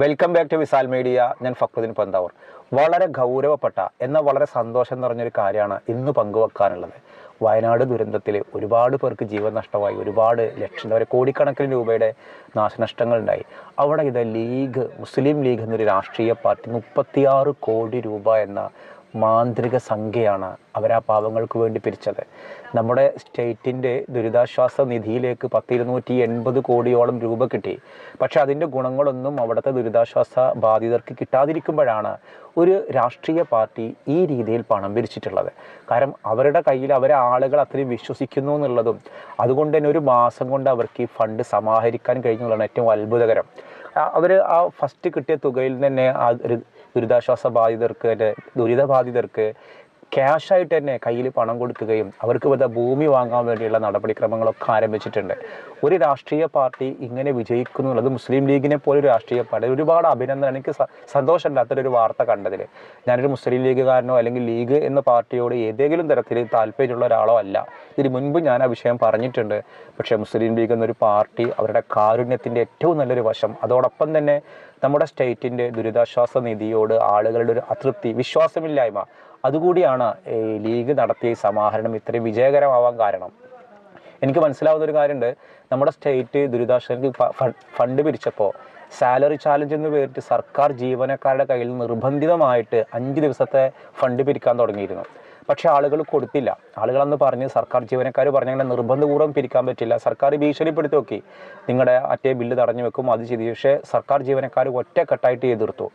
Welcome back to Visal media. ഞാൻ ഫക്രുദ്ദീൻ പന്താവൂർ. വളരെ ഗൗരവപ്പെട്ട എന്നാൽ വളരെ സന്തോഷം നിറഞ്ഞൊരു കാര്യമാണ് ഇന്ന് പങ്കുവെക്കാനുള്ളത്. വയനാട് ദുരന്തത്തിൽ ഒരുപാട് പേർക്ക് ജീവൻ നഷ്ടമായി, ഒരുപാട് ലക്ഷം വരെ കോടിക്കണക്കിന് രൂപയുടെ നാശനഷ്ടങ്ങളുണ്ടായി. അവിടെ മുസ്ലിം ലീഗ് എന്നൊരു രാഷ്ട്രീയ പാർട്ടി 36 കോടി രൂപ എന്ന മാന്ത്രിക സംഖ്യയാണ് അവരാ പാവങ്ങൾക്ക് വേണ്ടി പിരിച്ചത്. നമ്മുടെ സ്റ്റേറ്റിൻ്റെ ദുരിതാശ്വാസ നിധിയിലേക്ക് 280 കോടിയോളം രൂപ കിട്ടി. പക്ഷെ അതിൻ്റെ ഗുണങ്ങളൊന്നും അവിടുത്തെ ദുരിതാശ്വാസ ബാധിതർക്ക് കിട്ടാതിരിക്കുമ്പോഴാണ് ഒരു രാഷ്ട്രീയ പാർട്ടി ഈ രീതിയിൽ പണം പിരിച്ചിട്ടുള്ളത്. കാരണം അവരുടെ കയ്യിൽ അവരെ ആളുകൾ അത്രയും വിശ്വസിക്കുന്നു എന്നുള്ളതും അതുകൊണ്ട് തന്നെ ഒരു മാസം കൊണ്ട് അവർക്ക് ഈ ഫണ്ട് സമാഹരിക്കാൻ കഴിഞ്ഞുള്ളതാണ് ഏറ്റവും അത്ഭുതകരം. അവർ ആ ഫസ്റ്റ് കിട്ടിയ തുകയിൽ തന്നെ ആ ദുരിതാശ്വാസ ദുരിതബാധിതർക്ക് ക്യാഷായിട്ട് തന്നെ കയ്യിൽ പണം കൊടുക്കുകയും അവർക്ക് ഭൂമി വാങ്ങാൻ വേണ്ടിയുള്ള നടപടിക്രമങ്ങളൊക്കെ ആരംഭിച്ചിട്ടുണ്ട്. ഒരു രാഷ്ട്രീയ പാർട്ടി ഇങ്ങനെ വിജയിക്കുന്നു എന്നുള്ളത് മുസ്ലിം ലീഗിനെ പോലെ ഒരു രാഷ്ട്രീയ പാർട്ടി ഒരുപാട് അഭിനന്ദനം. എനിക്ക് സന്തോഷമില്ലാത്തൊരു വാർത്ത കണ്ടതിൽ. ഞാനൊരു മുസ്ലിം ലീഗുകാരനോ അല്ലെങ്കിൽ ലീഗ് എന്ന പാർട്ടിയോട് ഏതെങ്കിലും തരത്തിൽ താല്പര്യമുള്ള ഒരാളോ അല്ല. ഇതിന് മുൻപ് ഞാൻ ആ വിഷയം പറഞ്ഞിട്ടുണ്ട്. പക്ഷേ മുസ്ലിം ലീഗ് എന്നൊരു പാർട്ടി അവരുടെ കാരുണ്യത്തിൻ്റെ ഏറ്റവും നല്ലൊരു വശം, അതോടൊപ്പം തന്നെ നമ്മുടെ സ്റ്റേറ്റിൻ്റെ ദുരിതാശ്വാസ നിധിയോട് ആളുകളുടെ ഒരു അതൃപ്തി, വിശ്വാസമില്ലായ്മ, അതുകൂടിയാണ് ലീഗ് നടത്തിയ ഈ സമാഹരണം ഇത്രയും വിജയകരമാവാൻ കാരണം. എനിക്ക് മനസ്സിലാവുന്ന ഒരു കാര്യമുണ്ട്. നമ്മുടെ സ്റ്റേറ്റ് ദുരിതാശ്വാസ ഫണ്ട് പിരിച്ചപ്പോൾ സാലറി ചാലഞ്ച് എന്ന് പേരിട്ട് സർക്കാർ ജീവനക്കാരുടെ കയ്യിൽ നിർബന്ധിതമായിട്ട് 5 ദിവസത്തെ ഫണ്ട് പിരിക്കാൻ തുടങ്ങിയിരുന്നു. പക്ഷേ ആളുകൾ കൊടുത്തില്ല. ആളുകളന്ന് പറഞ്ഞ് സർക്കാർ ജീവനക്കാർ പറഞ്ഞങ്ങനെ നിർബന്ധപൂർവ്വം പിരിക്കാൻ പറ്റില്ല, സർക്കാർ ഭീഷണിപ്പെടുത്തി നോക്കി, നിങ്ങളുടെ മറ്റേ ബില്ല് തടഞ്ഞു വെക്കും, അത് ചെയ്തു. പക്ഷേ സർക്കാർ ജീവനക്കാർ ഒറ്റക്കെട്ടായിട്ട് എതിർത്തു.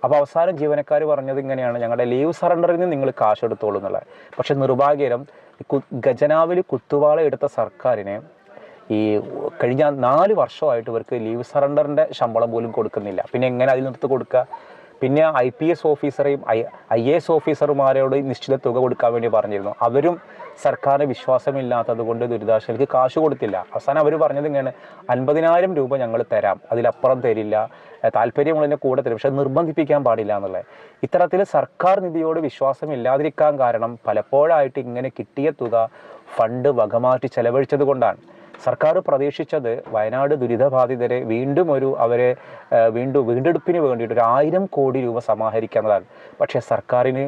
അപ്പോൾ അവസാനം ജീവനക്കാർ പറഞ്ഞത് ഇങ്ങനെയാണ്: ഞങ്ങളുടെ ലീവ് സറണ്ടറിൽ നിന്ന് നിങ്ങൾ കാശ് എടുത്തോളൂ എന്നുള്ളത്. പക്ഷെ നിർഭാഗ്യകരം, ഖജനാവിൽ കുത്തുവാള എടുത്ത സർക്കാരിനെ ഈ കഴിഞ്ഞ 4 വർഷമായിട്ട് ഇവർക്ക് ലീവ് സറണ്ടറിൻ്റെ ശമ്പളം പോലും കൊടുക്കുന്നില്ല. പിന്നെ എങ്ങനെ അതിൽ നിർത്തി കൊടുക്കുക? പിന്നെ IPS ഓഫീസറെയും IAS ഓഫീസർമാരോട് നിശ്ചിത തുക കൊടുക്കാൻ വേണ്ടി പറഞ്ഞിരുന്നു. അവരും സർക്കാരിന് വിശ്വാസമില്ലാത്തത് കൊണ്ട് ദുരിതാശ്വാസങ്ങൾക്ക് കാശ് കൊടുത്തില്ല. അവസാനം അവർ പറഞ്ഞത് ഇങ്ങനെ: 50,000 രൂപ ഞങ്ങൾ തരാം, അതിലപ്പുറം തരില്ല, താല്പര്യമുള്ളതിൻ്റെ കൂടെ തരും, പക്ഷെ നിർബന്ധിപ്പിക്കാൻ പാടില്ല എന്നുള്ളത്. ഇത്തരത്തിൽ സർക്കാർ നിധിയോട് വിശ്വാസമില്ലാതിരിക്കാൻ കാരണം പലപ്പോഴായിട്ട് ഇങ്ങനെ കിട്ടിയ തുക ഫണ്ട് വകമാറ്റി ചെലവഴിച്ചത് കൊണ്ടാണ്. സർക്കാർ പ്രതീക്ഷിച്ചത് വയനാട് ദുരിതബാധിതരെ അവരെ വീണ്ടെടുപ്പിന് വേണ്ടിയിട്ട് 1000 കോടി രൂപ സമാഹരിക്കുന്നതാണ്. പക്ഷേ സർക്കാരിന്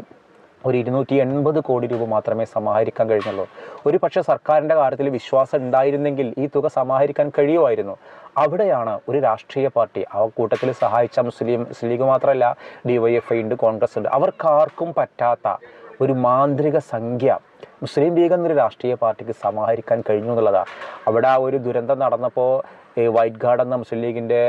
ഒരു 280 കോടി രൂപ മാത്രമേ സമാഹരിക്കാൻ കഴിഞ്ഞുള്ളൂ. ഒരു പക്ഷേ സർക്കാരിൻ്റെ കാര്യത്തിൽ വിശ്വാസം ഉണ്ടായിരുന്നെങ്കിൽ ഈ തുക സമാഹരിക്കാൻ കഴിയുമായിരുന്നു. അവിടെയാണ് ഒരു രാഷ്ട്രീയ പാർട്ടി, ആ കൂട്ടത്തിൽ സഹായിച്ച മുസ്ലിം ലീഗ് മാത്രമല്ല, DYFI ഉണ്ട്, കോൺഗ്രസ് ഉണ്ട്, അവർക്കാർക്കും പറ്റാത്ത ഒരു മാന്ത്രിക സംഖ്യ മുസ്ലിം ലീഗ് എന്നൊരു രാഷ്ട്രീയ പാർട്ടിക്ക് സമാഹരിക്കാൻ കഴിഞ്ഞു എന്നുള്ളതാണ്. അവിടെ ആ ഒരു ദുരന്തം നടന്നപ്പോൾ വൈറ്റ് ഗാർഡ് എന്ന മുസ്ലിം ലീഗിൻ്റെ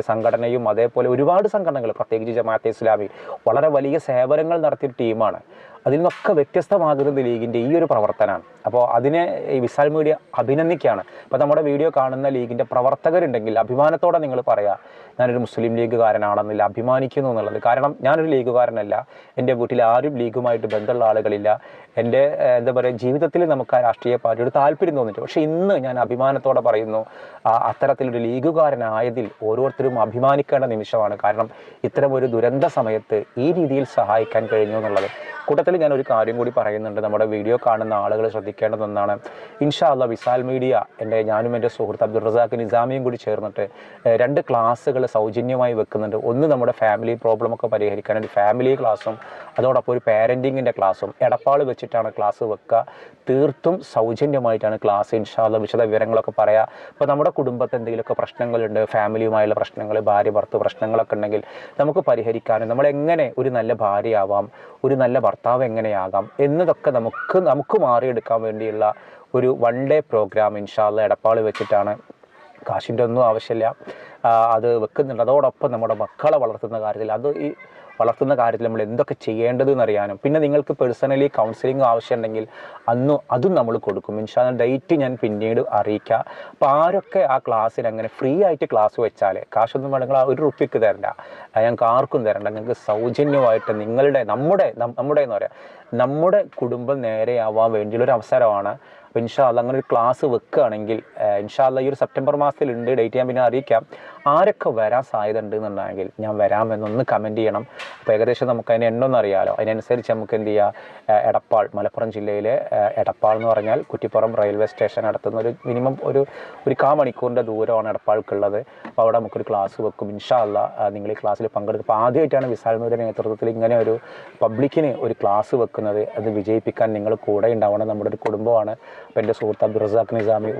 സംഘടനയും അതേപോലെ ഒരുപാട് സംഘടനകൾ, പ്രത്യേകിച്ച് ജമാഅത്തെ ഇസ്ലാമി, വളരെ വലിയ സേവനങ്ങൾ നടത്തിയ ടീമാണ്. അതിൽ നിന്നൊക്കെ വ്യത്യസ്തമാകുന്നത് ലീഗിൻ്റെ ഈ ഒരു പ്രവർത്തനമാണ്. അപ്പോൾ അതിനെ ഈ വിസാൽ മീഡിയ അഭിനന്ദിക്കുകയാണ്. അപ്പോൾ നമ്മുടെ വീഡിയോ കാണുന്ന ലീഗിൻ്റെ പ്രവർത്തകരുണ്ടെങ്കിൽ അഭിമാനത്തോടെ നിങ്ങൾ പറയുക: ഞാനൊരു മുസ്ലിം ലീഗുകാരനാണെന്നില്ല, അഭിമാനിക്കുന്നു എന്നുള്ളത്. കാരണം ഞാനൊരു ലീഗുകാരനല്ല, എൻ്റെ വീട്ടിൽ ആരും ലീഗുമായിട്ട് ബന്ധമുള്ള ആളുകളില്ല, എൻ്റെ ജീവിതത്തിൽ നമുക്ക് ആ രാഷ്ട്രീയ പാർട്ടിയോട് താല്പര്യം തോന്നിയിട്ട്. പക്ഷേ ഇന്ന് ഞാൻ അഭിമാനത്തോടെ പറയുന്നു, അത്തരത്തിലൊരു ലീഗുകാരനായതിൽ ഓരോരുത്തരും അഭിമാനിക്കേണ്ട നിമിഷമാണ്. കാരണം ഇത്തരമൊരു ദുരന്ത സമയത്ത് ഈ രീതിയിൽ സഹായിക്കാൻ കഴിഞ്ഞു എന്നുള്ളത്. കൂട്ടത്തിൽ ഞാൻ ഒരു കാര്യം കൂടി പറയുന്നുണ്ട്, നമ്മുടെ വീഡിയോ കാണുന്ന ആളുകൾ ശ്രദ്ധിക്കേണ്ടത് ഒന്നാണ്. ഇൻഷാ അല്ലാ വിസാൽ മീഡിയ ഞാനും എൻ്റെ സുഹൃത്ത് അബ്ദുൾ റസാഖ് നിസാമിയും കൂടി ചേർന്നിട്ട് 2 ക്ലാസ്സുകൾ സൗജന്യമായി വെക്കുന്നുണ്ട്. ഒന്ന് നമ്മുടെ ഫാമിലി പ്രോബ്ലമൊക്കെ പരിഹരിക്കാൻ ഒരു ഫാമിലി ക്ലാസ്സും, അതോടൊപ്പം ഒരു പാരൻറ്റിങ്ങിൻ്റെ ക്ലാസ്സും എടപ്പാൾ വെച്ചിട്ടാണ് ക്ലാസ് വെക്കുക. തീർത്തും സൗജന്യമായിട്ടാണ് ക്ലാസ്. ഇൻഷാ അല്ലാ വിശദ വിവരങ്ങളൊക്കെ പറയാം. അപ്പോൾ നമ്മുടെ കുടുംബത്തിൽ എന്തെങ്കിലുമൊക്കെ പ്രശ്നങ്ങളുണ്ട്, ഫാമിലിയുമായുള്ള പ്രശ്നങ്ങൾ, ഭാര്യ ഭർത്തൃ പ്രശ്നങ്ങളൊക്കെ ഉണ്ടെങ്കിൽ നമുക്ക് പരിഹരിക്കാനും നമ്മളെങ്ങനെ ഒരു നല്ല ഭാര്യയാവാം, ഒരു നല്ല ഭർത്താവ് എങ്ങനെയാകാം എന്നതൊക്കെ നമുക്ക് മാറിയെടുക്കാൻ വേണ്ടിയുള്ള ഒരു 1 ഡേ പ്രോഗ്രാം ഇൻഷാ അല്ലാ എടപ്പാൾ വെച്ചിട്ടാണ്. കാശിൻ്റെ ഒന്നും ആവശ്യമില്ല, അത് വെക്കുന്നുണ്ട്. അതോടൊപ്പം നമ്മുടെ മക്കളെ വളർത്തുന്ന കാര്യത്തിൽ നമ്മൾ എന്തൊക്കെ ചെയ്യേണ്ടതെന്നറിയാനും, പിന്നെ നിങ്ങൾക്ക് പേഴ്സണലി കൗൺസിലിംഗ് ആവശ്യമുണ്ടെങ്കിൽ അതും നമ്മൾ കൊടുക്കും. ഇൻഷാ അല്ലാ ഡേറ്റ് ഞാൻ പിന്നീട് അറിയിക്കാം. അപ്പോൾ ആരൊക്കെ ആ ക്ലാസ്സിൽ അങ്ങനെ ഫ്രീ ആയിട്ട് ക്ലാസ് വെച്ചാൽ കാശൊന്നും വേണമെങ്കിൽ ₹1 തരണ്ട, ഞങ്ങൾക്ക് ആർക്കും തരണ്ട, നിങ്ങൾക്ക് സൗജന്യമായിട്ട് നമ്മുടെ കുടുംബം നേരെയാവാൻ വേണ്ടിയുള്ളൊരു അവസരമാണ്. അപ്പോൾ ഇൻഷാ അല്ലാ അങ്ങനെ ഒരു ക്ലാസ് വെക്കുകയാണെങ്കിൽ ഇൻഷാ അല്ലാ ഈ ഒരു സെപ്റ്റംബർ മാസത്തിലുണ്ട്, ഡേറ്റ് ഞാൻ പിന്നെ അറിയിക്കാം. ആരൊക്കെ വരാൻ സാധ്യത ഉണ്ട് എന്നുണ്ടെങ്കിൽ ഞാൻ വരാമെന്നൊന്ന് കമൻറ്റ് ചെയ്യണം. അപ്പോൾ ഏകദേശം നമുക്ക് അതിന് എണ്ണൊന്നും അറിയാമല്ലോ. അതിനനുസരിച്ച് നമുക്ക് എന്ത് ചെയ്യുക, എടപ്പാൾ, മലപ്പുറം ജില്ലയിലെ എടപ്പാൾ എന്ന് പറഞ്ഞാൽ കുറ്റിപ്പുറം റെയിൽവേ സ്റ്റേഷൻ അടുത്തുനിന്ന് ഒരു മിനിമം ഒരു 1/4 മണിക്കൂറിൻ്റെ ദൂരമാണ് എടപ്പാൾക്കുള്ളത്. അപ്പോൾ അവിടെ നമുക്കൊരു ക്ലാസ് വെക്കും. ഇൻഷാ അല്ലാഹ് നിങ്ങൾ ഈ ക്ലാസ്സിൽ പങ്കെടുക്കും. അപ്പോൾ ആദ്യമായിട്ടാണ് വിസാലിനൂരുടെ നേതൃത്വത്തിൽ ഇങ്ങനെ ഒരു പബ്ലിക്കിന് ഒരു ക്ലാസ് വെക്കുന്നത്. അത് വിജയിപ്പിക്കാൻ നിങ്ങൾ കൂടെ ഉണ്ടാവണം. നമ്മുടെ ഒരു കുടുംബമാണ്. അപ്പോൾ എൻ്റെ സുഹൃത്ത് അബ്ദുറസാഖ് നിസാമി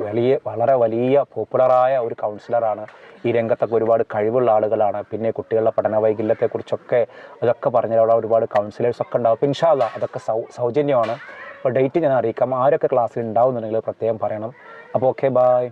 വളരെ വലിയ പോപ്പുലറായ ഒരു കൗൺസിലറാണ്. ഈ രംഗത്തൊക്കെ ഒരുപാട് കഴിവുള്ള ആളുകളാണ്. പിന്നെ കുട്ടികളുടെ പഠന വൈകല്യത്തെക്കുറിച്ചൊക്കെ അതൊക്കെ പറഞ്ഞാൽ അവിടെ ഒരുപാട് കൗൺസിലേഴ്സൊക്കെ ഉണ്ടാവും. അപ്പോൾ ഇൻഷാ അല്ലാഹ് അതൊക്കെ സൗജന്യമാണ്. അപ്പോൾ ഡേറ്റ് ഞാൻ അറിയിക്കാം. ആരൊക്കെ ക്ലാസ്സിൽ ഉണ്ടാവുന്നുണ്ടെങ്കിൽ പ്രത്യേകം പറയണം. അപ്പോൾ ഓക്കെ, ബായ്.